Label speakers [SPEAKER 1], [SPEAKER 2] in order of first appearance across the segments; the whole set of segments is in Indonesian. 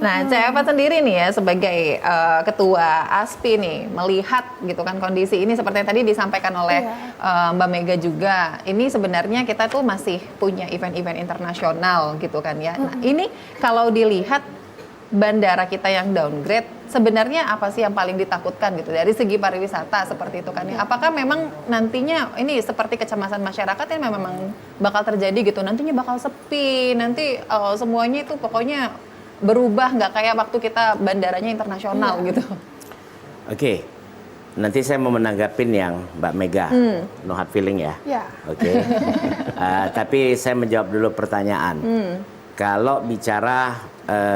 [SPEAKER 1] Nah, Cak Eva sendiri nih ya sebagai ketua ASPI nih melihat gitu kan kondisi ini seperti yang tadi disampaikan oleh Mbak Mega juga. Ini sebenarnya kita tuh masih punya event-event internasional gitu kan ya. Nah, ini kalau dilihat bandara kita yang downgrade, sebenarnya apa sih yang paling ditakutkan gitu dari segi pariwisata seperti itu kan ya? Apakah memang nantinya ini seperti kecemasan masyarakat yang memang bakal terjadi gitu, nantinya bakal sepi, nanti semuanya itu pokoknya berubah nggak kayak waktu kita bandaranya internasional gitu?
[SPEAKER 2] Oke, nanti saya mau menanggapin yang Mbak Mega, no hard feeling ya. Oke. Tapi saya menjawab dulu pertanyaan. Kalau bicara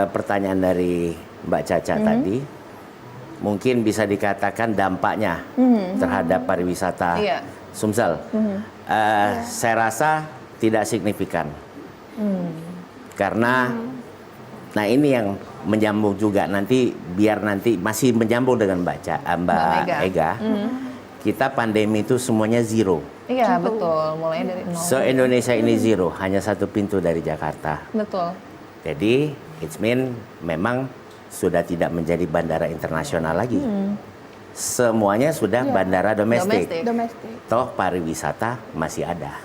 [SPEAKER 2] pertanyaan dari Mbak Caca tadi, mungkin bisa dikatakan dampaknya terhadap pariwisata Sumsel. Saya rasa tidak signifikan. Karena, nah ini yang menyambung juga nanti, biar nanti masih menyambung dengan Mbak Ega. Kita pandemi itu semuanya zero.
[SPEAKER 1] Iya betul, mulai dari nol.
[SPEAKER 2] So Indonesia ini zero, hanya satu pintu dari Jakarta.
[SPEAKER 1] Betul.
[SPEAKER 2] Jadi, it mean memang sudah tidak menjadi bandara internasional lagi. Semuanya sudah bandara domestik. Toh pariwisata masih ada.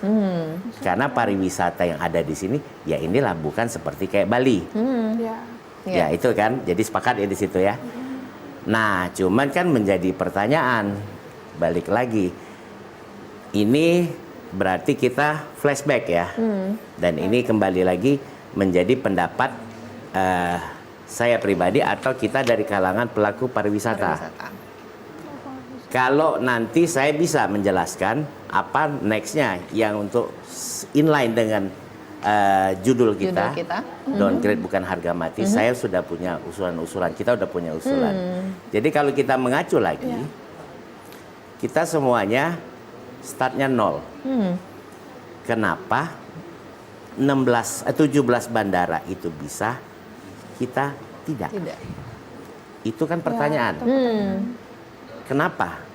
[SPEAKER 2] Karena pariwisata yang ada di sini, ya inilah bukan seperti kayak Bali. Ya itu kan, jadi sepakat ya di situ ya. Nah, cuman kan menjadi pertanyaan, balik lagi. Ini berarti kita flashback ya. Dan ini kembali lagi menjadi pendapat saya pribadi atau kita dari kalangan pelaku pariwisata. Kalau nanti saya bisa menjelaskan apa nextnya yang untuk inline dengan judul kita, downgrade bukan harga mati. Saya sudah punya usulan-usulan, kita udah punya usulan. Jadi kalau kita mengacu lagi, kita semuanya startnya nol. Kenapa 17 bandara itu bisa, kita tidak? Itu kan pertanyaan. Kenapa?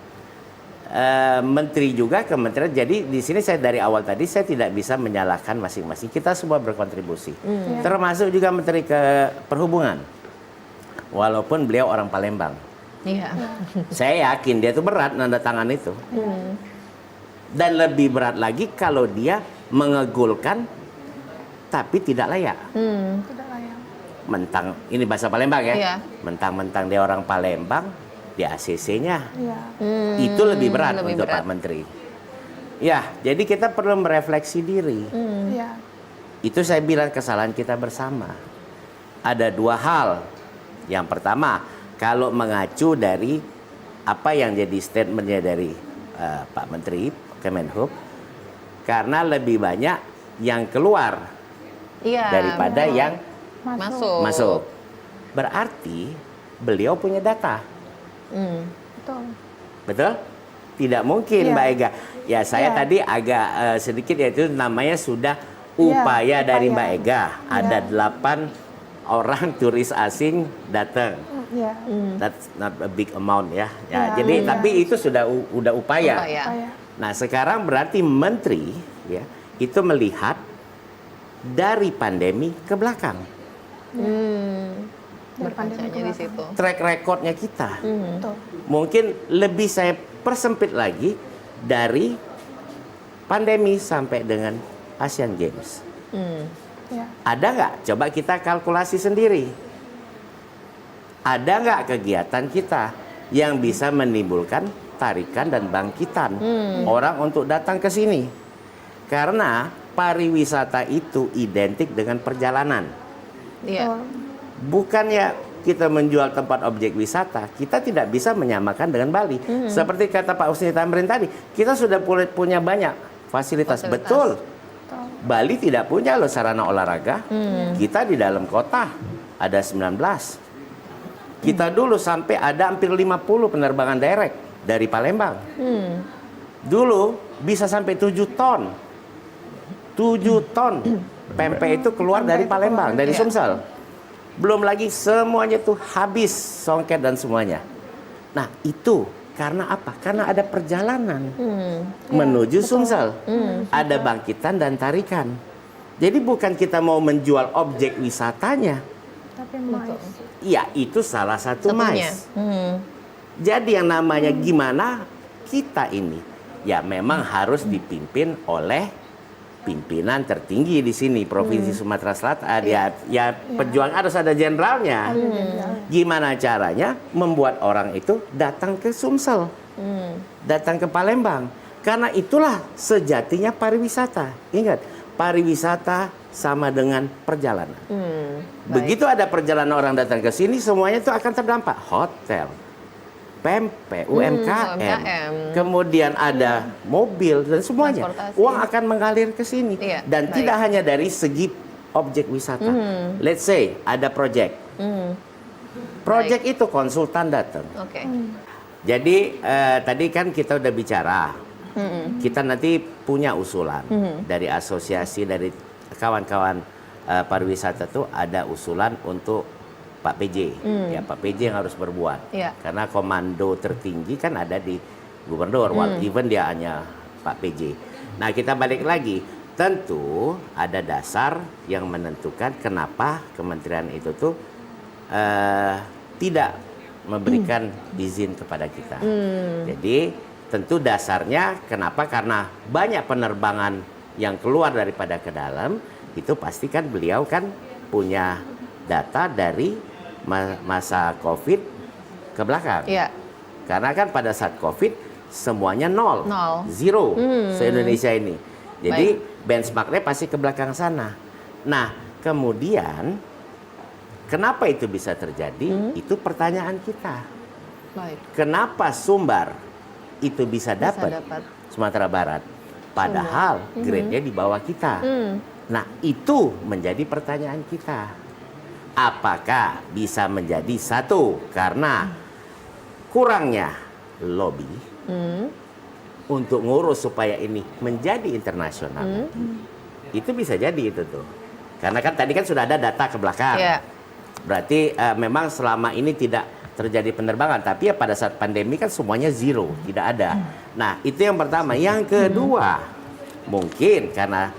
[SPEAKER 2] Menteri juga kementerian. Jadi di sini saya dari awal tadi saya tidak bisa menyalahkan masing-masing. Kita semua berkontribusi. Termasuk juga Menteri Perhubungan. Walaupun beliau orang Palembang. Saya yakin dia itu berat nanda tangan itu. Dan lebih berat lagi kalau dia mengegulkan tapi tidak layak. Mentang, ini bahasa Palembang ya. Mentang-mentang dia orang Palembang, di ACC-nya. Itu lebih berat untuk Pak Menteri. Ya, jadi kita perlu merefleksi diri. Itu saya bilang kesalahan kita bersama. Ada dua hal. Yang pertama, kalau mengacu dari apa yang jadi statementnya dari Pak Menteri Kemenhub, karena lebih banyak yang keluar daripada yang masuk. Berarti beliau punya data. Betul? Tidak mungkin Mbak Ega. Ya saya tadi agak sedikit yaitu namanya sudah upaya dari Mbak Ega. Ada 8 orang turis asing datang. That's not a big amount ya. Jadi tapi itu sudah upaya. Nah sekarang berarti menteri ya itu melihat dari pandemi ke belakang.
[SPEAKER 1] Berkacanya di situ.
[SPEAKER 2] Track recordnya kita. Mungkin lebih saya persempit lagi dari pandemi sampai dengan Asian Games. Ada nggak? Coba kita kalkulasi sendiri. Ada nggak kegiatan kita yang bisa menimbulkan tarikan dan bangkitan orang untuk datang ke sini? Karena pariwisata itu identik dengan perjalanan. Bukannya kita menjual tempat objek wisata, kita tidak bisa menyamakan dengan Bali. Seperti kata Pak Husni Tamrin tadi, kita sudah punya banyak fasilitas. Betul. Bali tidak punya loh sarana olahraga. Kita di dalam kota ada 19. Kita dulu sampai ada hampir 50 penerbangan direct dari Palembang. Dulu bisa sampai 7 ton. 7 ton pempek itu keluar dari Palembang, dari Sumsel. Belum lagi semuanya tuh habis songket dan semuanya. Nah itu karena apa? Karena ada perjalanan menuju Sumsel. Ada bangkitan dan tarikan. Jadi bukan kita mau menjual objek wisatanya.
[SPEAKER 3] Tapi MICE.
[SPEAKER 2] Iya, itu salah satu
[SPEAKER 1] Satunya.
[SPEAKER 2] MICE. Jadi yang namanya gimana kita ini, ya memang harus dipimpin oleh pimpinan tertinggi di sini Provinsi Sumatera Selatan. Ya pejuang harus ada jenderalnya. Gimana caranya membuat orang itu datang ke Sumsel, datang ke Palembang. Karena itulah sejatinya pariwisata. Ingat, pariwisata sama dengan perjalanan. Begitu ada perjalanan orang datang ke sini, semuanya itu akan terdampak. Hotel, PMP, UMKM, kemudian ada mobil dan semuanya. Uang akan mengalir ke sini. Dan tidak hanya dari segi objek wisata. Let's say ada project. Project itu konsultan datang. Jadi tadi kan kita udah bicara. Kita nanti punya usulan dari asosiasi, dari kawan-kawan pariwisata tuh ada usulan untuk Pak PJ, ya Pak PJ yang harus berbuat, karena komando tertinggi kan ada di gubernur, even dia hanya Pak PJ. Nah kita balik lagi, tentu ada dasar yang menentukan kenapa kementerian itu tuh tidak memberikan izin kepada kita. Jadi tentu dasarnya kenapa? Karena banyak penerbangan yang keluar daripada ke dalam, itu pasti kan beliau kan punya data dari masa COVID ke belakang. Karena kan pada saat COVID semuanya nol. Zero se-Indonesia ini. Jadi benchmarknya pasti ke belakang sana. Nah kemudian kenapa itu bisa terjadi? Itu pertanyaan kita. Kenapa Sumbar itu bisa dapat Sumatera Barat? Padahal grade-nya di bawah kita. Nah itu menjadi pertanyaan kita. Apakah bisa menjadi satu karena kurangnya lobby untuk ngurus supaya ini menjadi internasional? Itu bisa jadi itu tuh. Karena kan tadi kan sudah ada data ke belakang. Berarti memang selama ini tidak terjadi penerbangan, tapi ya pada saat pandemi kan semuanya zero, tidak ada. Nah itu yang pertama. Yang kedua, mungkin karena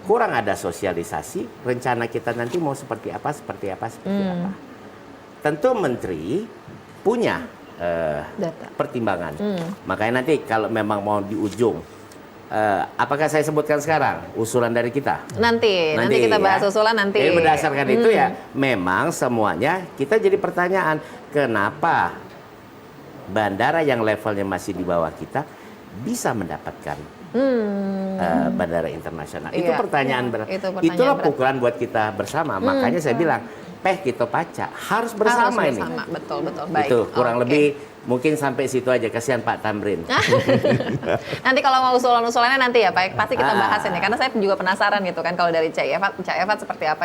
[SPEAKER 2] kurang ada sosialisasi, rencana kita nanti mau seperti apa. Tentu menteri punya pertimbangan. Makanya nanti kalau memang mau di ujung, apakah saya sebutkan sekarang usulan dari kita?
[SPEAKER 1] Nanti kita bahas usulan nanti.
[SPEAKER 2] Jadi berdasarkan itu ya, memang semuanya kita jadi pertanyaan, kenapa bandara yang levelnya masih di bawah kita bisa mendapatkan bandara internasional? Itu pertanyaan berat. Itulah pukulan buat kita bersama. Makanya saya bilang, kita paca harus bersama ini.
[SPEAKER 1] Betul. Baik.
[SPEAKER 2] Itu kurang lebih mungkin sampai situ aja. Kasihan Pak Tamrin.
[SPEAKER 1] Nanti kalau mau usulan-usulannya nanti ya Pak, pasti kita bahas ini. Karena saya juga penasaran gitu kan kalau dari Cak Evat seperti apa.